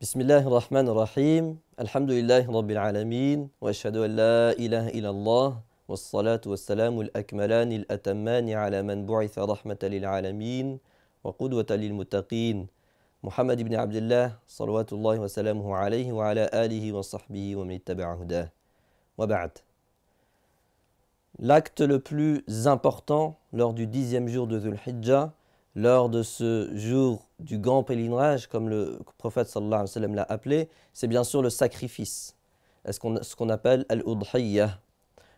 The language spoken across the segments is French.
بسم الله الرحمن الرحيم الحمد لله رب العالمين وأشهد أن لا إله إلا الله والصلاة والسلام الأكملان الأتمان على من بعث رحمة للعالمين وقدوة للمتقين محمد بن عبد الله صلوات الله وسلامه عليه وعلى آله وصحبه ومن اتبع هداه وبعد. L'acte le plus important lors du 10e jour de Dhul Hijjah, lors de ce jour du grand pèlerinage, comme le prophète sallallahu alayhi wa sallam l'a appelé, c'est bien sûr le sacrifice, ce qu'on appelle al-udhiyya,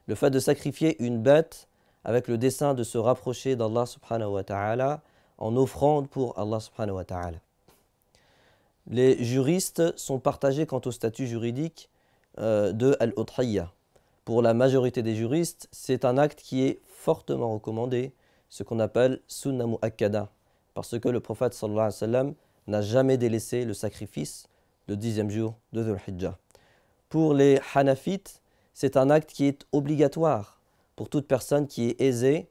le fait de sacrifier une bête avec le dessein de se rapprocher d'Allah subhanahu wa ta'ala en offrande pour Allah subhanahu wa ta'ala. Les juristes sont partagés quant au statut juridique de al-udhiyya. Pour la majorité des juristes, c'est un acte qui est fortement recommandé, ce qu'on appelle sunnah mu'akkada, parce que le prophète sallallahu alayhi wa sallam n'a jamais délaissé le sacrifice le 10e jour de Dhul Hijjah. Pour les hanafites, c'est un acte qui est obligatoire pour toute personne qui est aisée,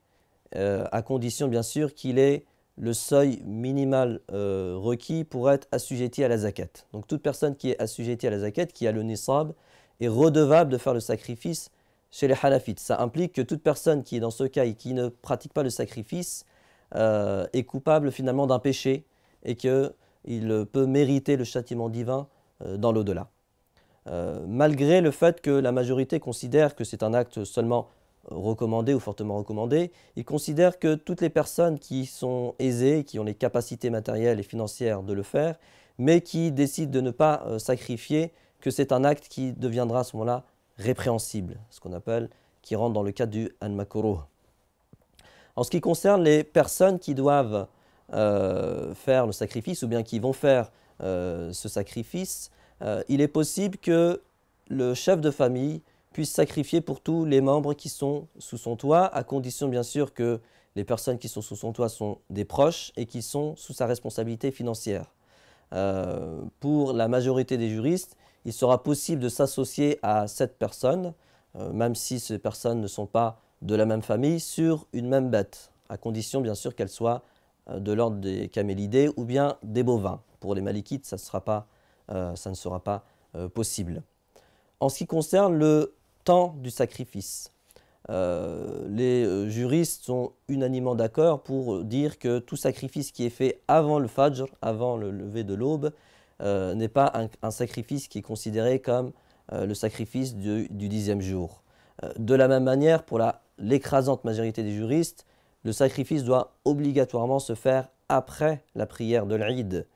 à condition bien sûr qu'il ait le seuil minimal requis pour être assujetti à la zakat. Donc toute personne qui est assujettie à la zakat, qui a le nisab, est redevable de faire le sacrifice chez les hanafites. Ça implique que toute personne qui est dans ce cas et qui ne pratique pas le sacrifice est coupable finalement d'un péché et qu'il peut mériter le châtiment divin dans l'au-delà. Malgré le fait que la majorité considère que c'est un acte seulement recommandé ou fortement recommandé, ils considèrent que toutes les personnes qui sont aisées, qui ont les capacités matérielles et financières de le faire, mais qui décident de ne pas sacrifier, que c'est un acte qui deviendra à ce moment-là répréhensible, ce qu'on appelle, qui rentre dans le cadre du al-makruh. En ce qui concerne les personnes qui doivent faire le sacrifice ou bien qui vont faire ce sacrifice, il est possible que le chef de famille puisse sacrifier pour tous les membres qui sont sous son toit, à condition bien sûr que les personnes qui sont sous son toit sont des proches et qui sont sous sa responsabilité financière. Pour la majorité des juristes, il sera possible de s'associer à cette personne, même si ces personnes ne sont pas de la même famille, sur une même bête, à condition bien sûr qu'elle soit de l'ordre des camélidés ou bien des bovins. Pour les malikites, ça ne sera pas possible. En ce qui concerne le temps du sacrifice, les juristes sont unanimement d'accord pour dire que tout sacrifice qui est fait avant le fajr, avant le lever de l'aube, n'est pas un sacrifice qui est considéré comme le sacrifice du 10e jour. De la même manière, pour l'écrasante majorité des juristes, le sacrifice doit obligatoirement se faire après la prière de l'Eid,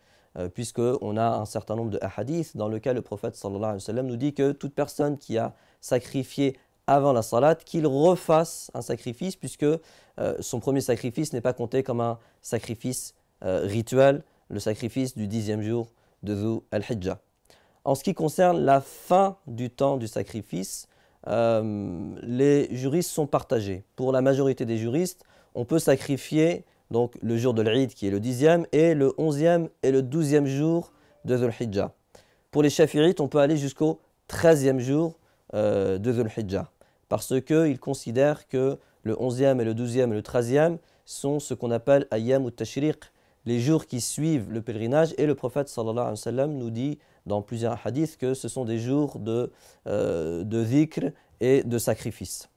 puisqu'on a un certain nombre de hadiths dans lequel le prophète sallallahu alayhi wa sallam nous dit que toute personne qui a sacrifié avant la salat, qu'il refasse un sacrifice, puisque son premier sacrifice n'est pas compté comme un sacrifice rituel, le sacrifice du 10e jour de Dhul Hijjah. En ce qui concerne la fin du temps du sacrifice, les juristes sont partagés. Pour la majorité des juristes, on peut sacrifier donc le jour de l'Eid qui est le 10e et le 11e et le 12e jour de Dhul Hijjah. Pour les Shafi'ites, on peut aller jusqu'au 13e jour de Dhul Hijjah, parce qu'ils considèrent que le 11e et le 12e et le 13e sont ce qu'on appelle Ayyam ut-Tashriq, les jours qui suivent le pèlerinage, et le prophète sallallahu alayhi wa sallam nous dit dans plusieurs hadiths que ce sont des jours de dhikr et de sacrifice.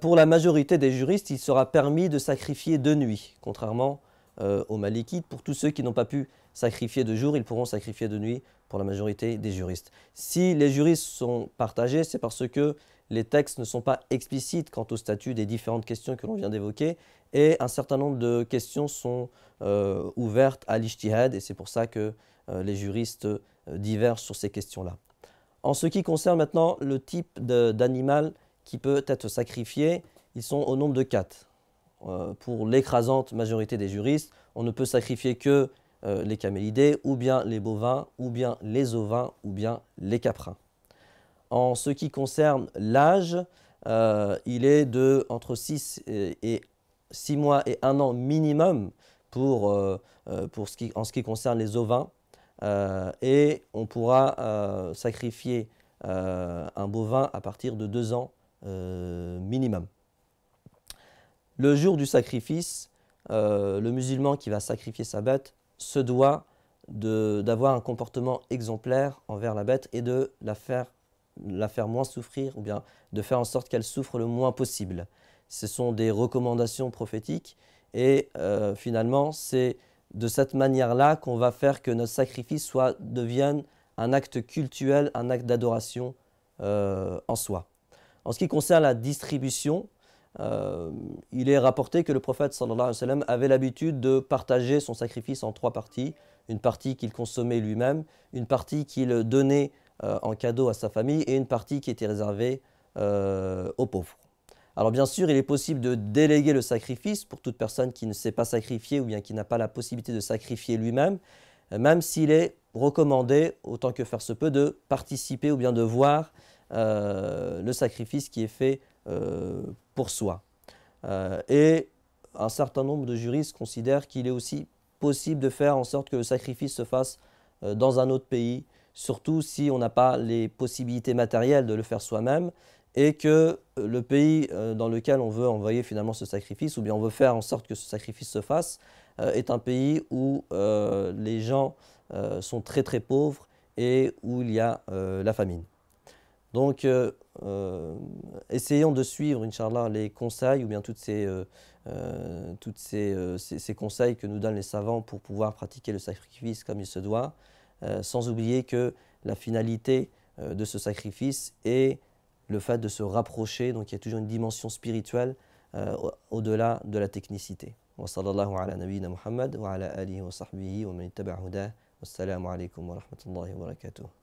Pour la majorité des juristes, il sera permis de sacrifier de nuit, contrairement aux malikites. Pour tous ceux qui n'ont pas pu sacrifier de jour, ils pourront sacrifier de nuit pour la majorité des juristes. Si les juristes sont partagés, c'est parce que les textes ne sont pas explicites quant au statut des différentes questions que l'on vient d'évoquer, et un certain nombre de questions sont ouvertes à l'ijtihad, et c'est pour ça que les juristes divergent sur ces questions-là. En ce qui concerne maintenant le type d'animal qui peut être sacrifié, ils sont au nombre de 4. Pour l'écrasante majorité des juristes, on ne peut sacrifier que les camélidés, ou bien les bovins, ou bien les ovins, ou bien les caprins. En ce qui concerne l'âge, il est de entre 6 mois et 1 an minimum en ce qui concerne les ovins, et on pourra sacrifier un bovin à partir de 2 ans minimum. Le jour du sacrifice, le musulman qui va sacrifier sa bête se doit d'avoir un comportement exemplaire envers la bête et de la faire moins souffrir, ou bien de faire en sorte qu'elle souffre le moins possible. Ce sont des recommandations prophétiques et finalement c'est de cette manière-là qu'on va faire que notre sacrifice devienne un acte cultuel, un acte d'adoration en soi. En ce qui concerne la distribution, il est rapporté que le prophète sallallahu alayhi wa sallam avait l'habitude de partager son sacrifice en 3 parties. Une partie qu'il consommait lui-même, une partie qu'il donnait en cadeau à sa famille et une partie qui était réservée aux pauvres. Alors bien sûr, il est possible de déléguer le sacrifice pour toute personne qui ne sait pas sacrifier ou bien qui n'a pas la possibilité de sacrifier lui-même, même s'il est recommandé, autant que faire se peut, de participer ou bien de voir le sacrifice qui est fait pour soi. Et un certain nombre de juristes considèrent qu'il est aussi possible de faire en sorte que le sacrifice se fasse dans un autre pays, surtout si on n'a pas les possibilités matérielles de le faire soi-même et que le pays dans lequel on veut envoyer finalement ce sacrifice, ou bien on veut faire en sorte que ce sacrifice se fasse, est un pays où les gens sont très très pauvres et où il y a la famine. Donc, essayons de suivre, Inch'Allah, les conseils ou bien ces conseils que nous donnent les savants pour pouvoir pratiquer le sacrifice comme il se doit, sans oublier que la finalité de ce sacrifice est le fait de se rapprocher, donc il y a toujours une dimension spirituelle au-delà de la technicité. Wa sallallahu ala nabiyyina Muhammad wa ala alihi wa sahbihi wa man ittaba'a hudah. Wassalamu alaikum wa rahmatullahi wa barakatuh.